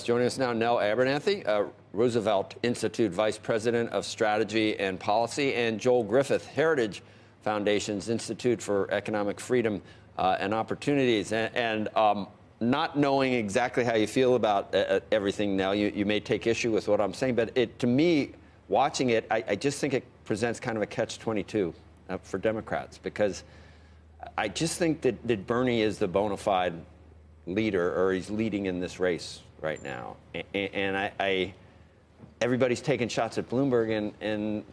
Joining us now, Nell Abernathy, Roosevelt Institute Vice President of Strategy and Policy, and Joel Griffith, Heritage Foundation's Institute for Economic Freedom and Opportunities. And not knowing exactly how you feel about everything, Nell, you may take issue with what I'm saying, but to me, watching it, I just think it presents kind of a catch-22 for Democrats, because I just think that Bernie is the bona fide leader, or he's leading in this race right now, and everybody's taking shots at Bloomberg, and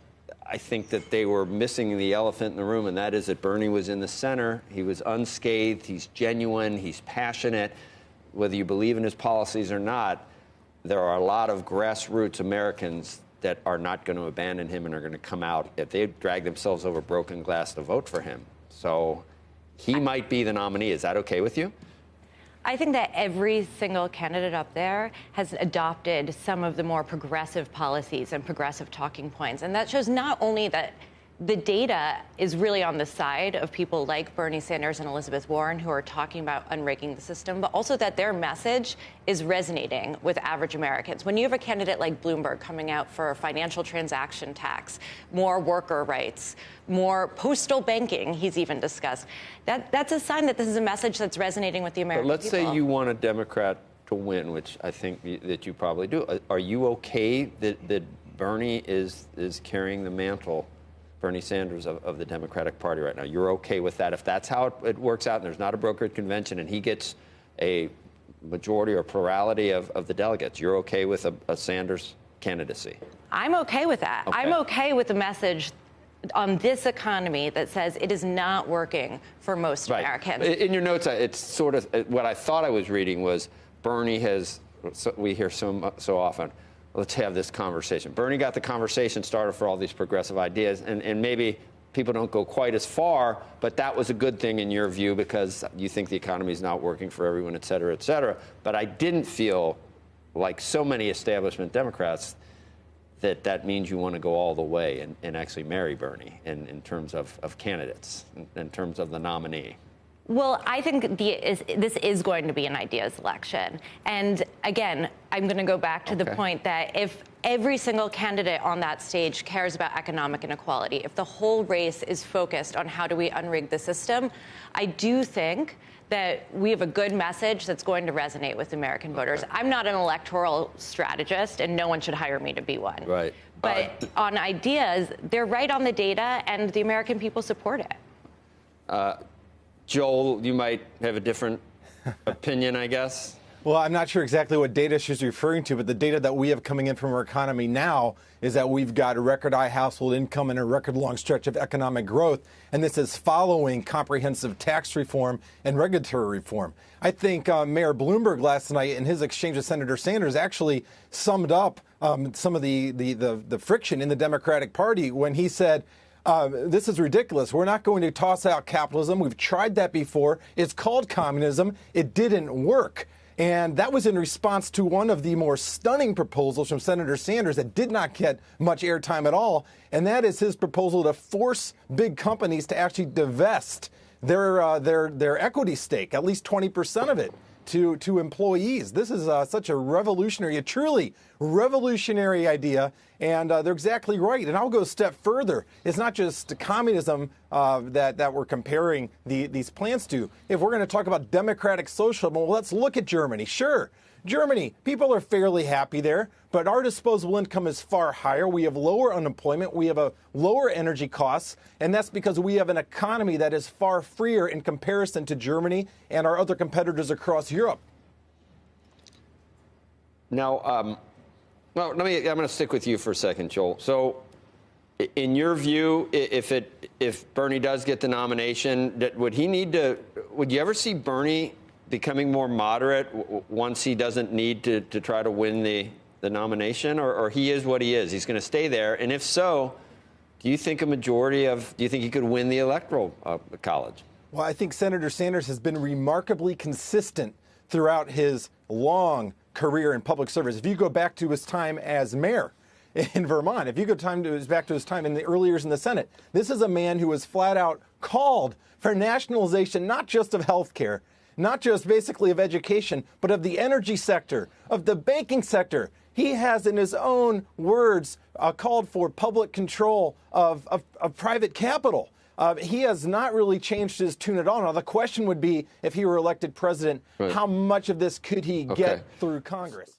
I think that they were missing the elephant in the room, and that is that Bernie was in the center. He was unscathed. He's genuine. He's passionate. Whether you believe in his policies or not, there are a lot of grassroots Americans that are not going to abandon him and are going to come out if they drag themselves over broken glass to vote for him. So he might be the nominee. Is that okay with you? I think that every single candidate up there has adopted some of the more progressive policies and progressive talking points. And that shows not only that the data is really on the side of people like Bernie Sanders and Elizabeth Warren, who are talking about unrigging the system, but also that their message is resonating with average Americans. When you have a candidate like Bloomberg coming out for a financial transaction tax, more worker rights, more postal banking, he's even discussed, that's a sign that this is a message that's resonating with the American people. But let's say you want a Democrat to win, which I think that you probably do. Are you okay that Bernie is carrying the mantle, Bernie Sanders, of the Democratic Party right now? You're okay with that? If that's how it works out and there's not a brokered convention and he gets a majority or plurality of the delegates, you're okay with a Sanders candidacy? I'm okay with that. Okay. I'm okay with the message on this economy that says it is not working for most Americans. In your notes, it's sort of what I thought I was reading was Bernie has, we hear so often, let's have this conversation. Bernie got the conversation started for all these progressive ideas, and maybe people don't go quite as far, but that was a good thing in your view because you think the economy is not working for everyone, et cetera, et cetera. But I didn't feel like so many establishment Democrats that means you want to go all the way and actually marry Bernie in terms of candidates, in terms of the nominee. Well, I think this is going to be an ideas election. And again, I'm going to go back to the point that if every single candidate on that stage cares about economic inequality, if the whole race is focused on how do we unrig the system, I do think that we have a good message that's going to resonate with American voters. I'm not an electoral strategist, and no one should hire me to be one. Right. But on ideas, they're right on the data, and the American people support it. Joel, you might have a different opinion, I guess. Well, I'm not sure exactly what data she's referring to, but the data that we have coming in from our economy now is that we've got a record high household income and a record long stretch of economic growth. And this is following comprehensive tax reform and regulatory reform. I think Mayor Bloomberg last night in his exchange with Senator Sanders actually summed up some of the friction in the Democratic Party when he said, this is ridiculous. We're not going to toss out capitalism. We've tried that before. It's called communism. It didn't work. And that was in response to one of the more stunning proposals from Senator Sanders that did not get much airtime at all. And that is his proposal to force big companies to actually divest their equity stake, at least 20% of it, to employees. This is such a truly revolutionary idea, and they're exactly right. And I'll go a step further. It's not just communism that we're comparing these plans to. If we're going to talk about democratic socialism, well, let's look at Germany. Sure, Germany, people are fairly happy there, but our disposable income is far higher. We have lower unemployment. We have a lower energy costs, and that's because we have an economy that is far freer in comparison to Germany and our other competitors across Europe. Now, well, I'm going to stick with you for a second, Joel. So, in your view, if Bernie does get the nomination, would you ever see Bernie becoming more moderate once he doesn't need to try to win the nomination, or he is what he is? He's going to stay there, and if so, do you think he could win the electoral college? Well, I think Senator Sanders has been remarkably consistent throughout his long career in public service. If you go back to his time as mayor in Vermont, if you go back to his time in the early years in the Senate, this is a man who has flat out called for nationalization, not just of health care, not just basically of education, but of the energy sector, of the banking sector. He has, in his own words, called for public control of private capital. He has not really changed his tune at all. Now, the question would be, if he were elected president, how much of this could he get through Congress?